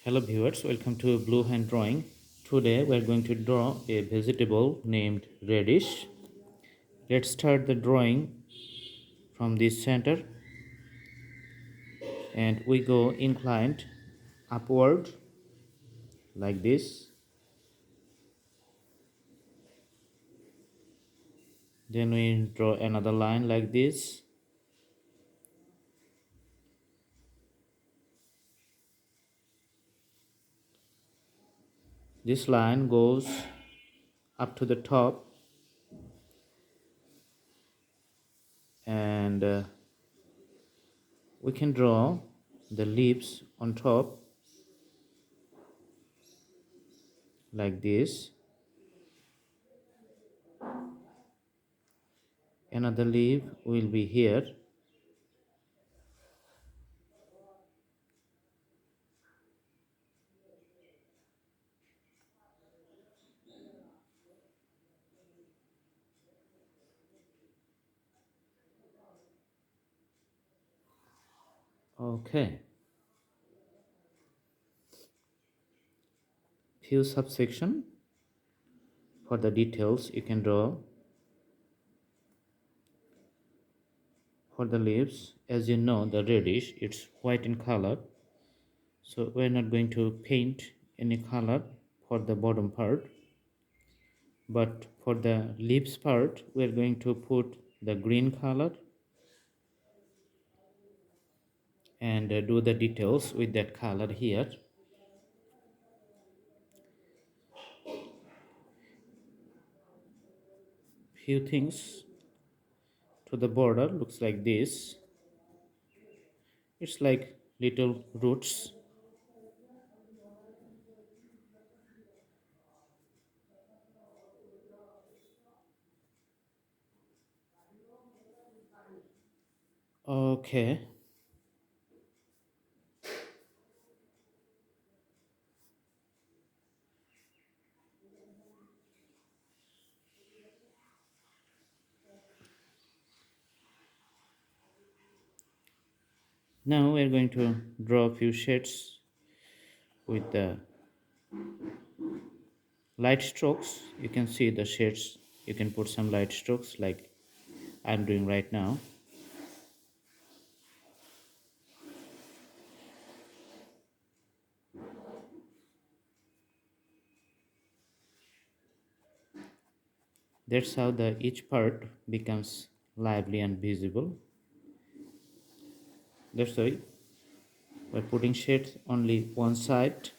Hello viewers, welcome to Blue Hand Drawing. Today we are going to draw a vegetable named radish. Let's start the drawing from this center and we go inclined upward like this. Then we draw another line like this. This line goes up to the top and we can draw the leaves on top like this. Another leaf will be here. Okay. Few subsection for the details you can draw. For the leaves, as you know, the radish, it's white in color, so we're not going to paint any color for the bottom part, but for the leaves part we're going to put the green color and do the details with that color here. Few things to the border looks like this. It's like little roots. Okay. Now we're going to draw a few shades with the light strokes. You can see the shades. You can put some light strokes like I'm doing right now. That's how the each part becomes lively and visible. That's why we're putting shades only one side,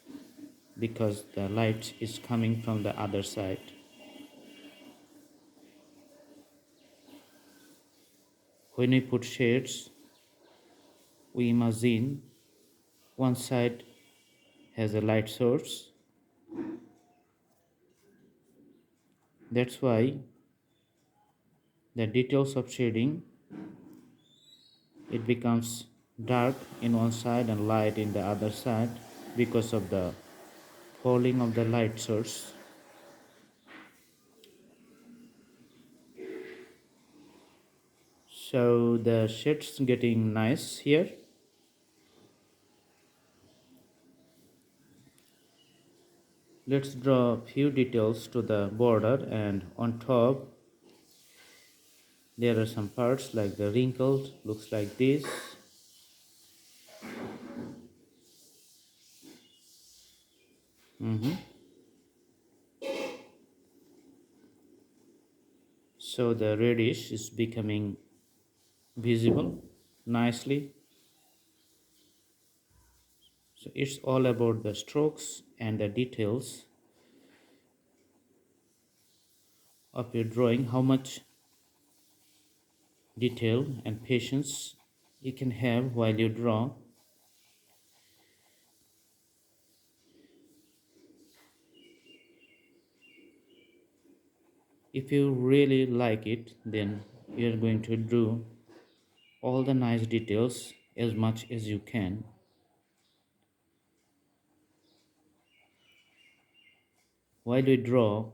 because the light is coming from the other side. When we put shades, we imagine one side has a light source. That's why the details of shading, it becomes dark in one side and light in the other side because of the falling of the light source. So the shades getting nice here. Let's draw a few details to the border, and on top there are some parts like the wrinkles, looks like this. So the radish is becoming visible nicely. So it's all about the strokes and the details of your drawing, how much detail and patience you can have while you draw. If you really like it, then you're going to do all the nice details as much as you can. While we draw,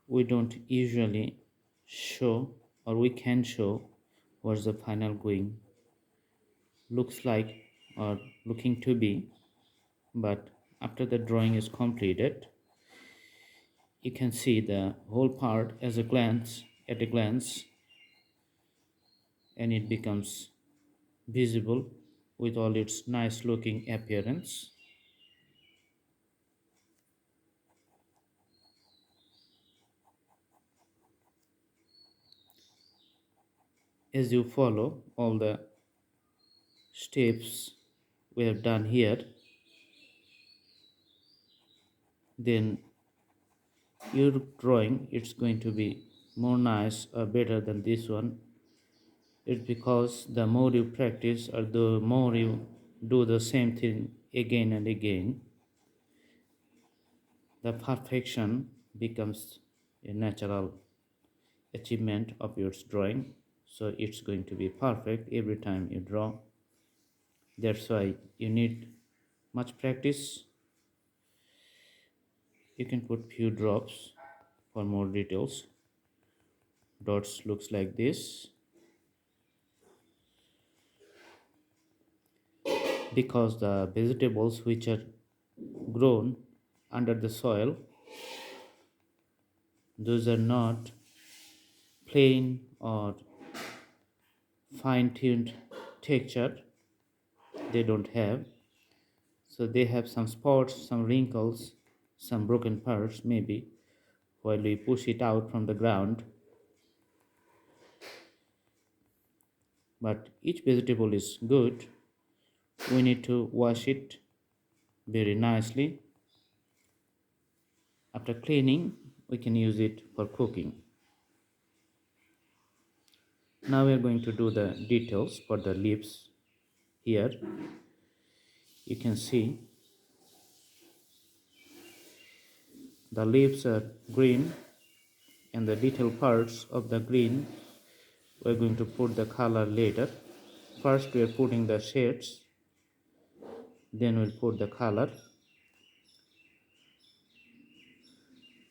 we don't usually show, or we can show what the final going looks like or looking to be. but after the drawing is completed, you can see the whole part as a glance at a glance, and it becomes visible with all its nice looking appearance. As you follow all the steps we have done here, then your drawing it's going to be more nice or better than this one. It's because the more you practice or the more you do the same thing again and again, the perfection becomes a natural achievement of your drawing. So it's going to be perfect every time you draw. That's why you need much practice. You can put few drops for more details. Dots looks like this because the vegetables which are grown under the soil, those are not plain or fine-tuned texture. They don't have, so they have some spots, some wrinkles, some broken parts maybe while we push it out from the ground. But each vegetable is good. We need to wash it very nicely. After cleaning, we can use it for cooking. Now we are going to do the details for the leaves. Here you can see the leaves are green, and the detailed parts of the green we're going to put the color later. First we are putting the shades, then we'll put the color.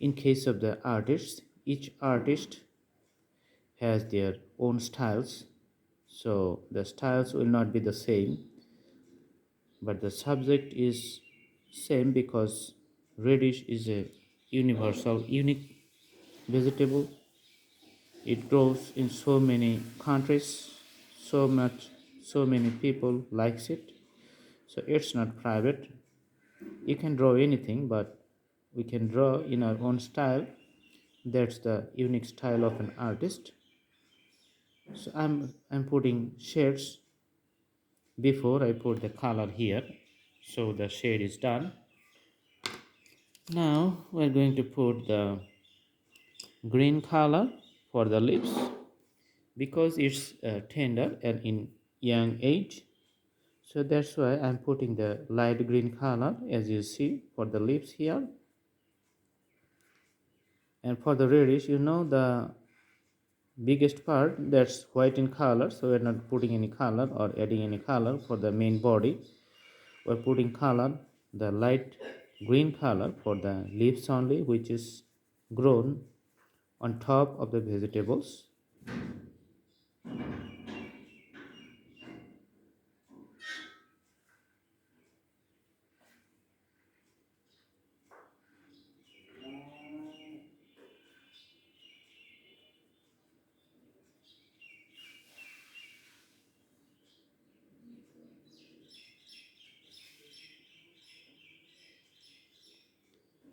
In case of the artists, each artist has their own styles, so the styles will not be the same, but the subject is same because radish is a universal unique vegetable. It grows in so many countries, so many people likes it, so it's not private. You can draw anything, but we can draw in our own style. That's the unique style of an artist. So I'm putting shades before I put the color here, so the shade is done. Now we're going to put the green color for the lips because it's tender and in young age, so that's why I'm putting the light green color as you see for the lips here. And for the radish, the biggest part that's white in color, so we're not putting any color or adding any color for the main body. We're putting color, the light green color for the leaves only, which is grown on top of the vegetables.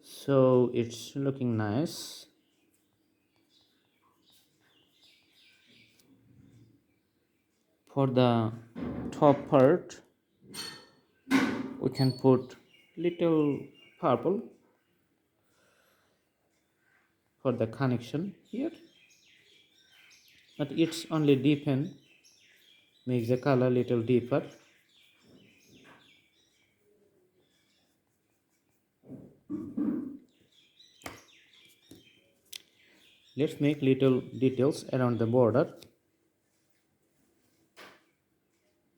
So it's looking nice. For the top part, we can put little purple for the connection here, but it's only deepen, makes the color little deeper. Let's make little details around the border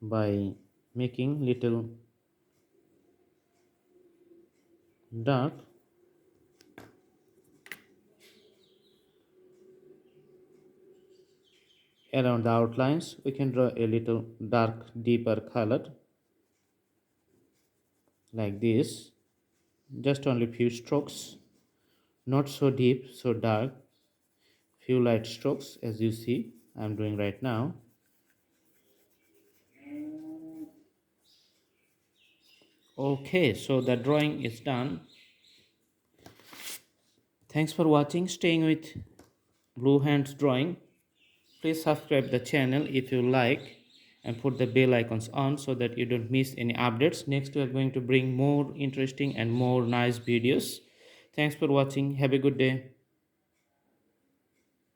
by making little dark around the outlines. We can draw a little dark deeper color. like this, just only few strokes, not so deep, so dark, few light strokes as you see I'm doing right now. Okay, so the drawing is done. Thanks for watching, staying with Blue Hands Drawing. Please subscribe the channel if you like and put the bell icons on so that you don't miss any updates. Next we are going to bring more interesting and more nice videos. Thanks for watching. Have a good day.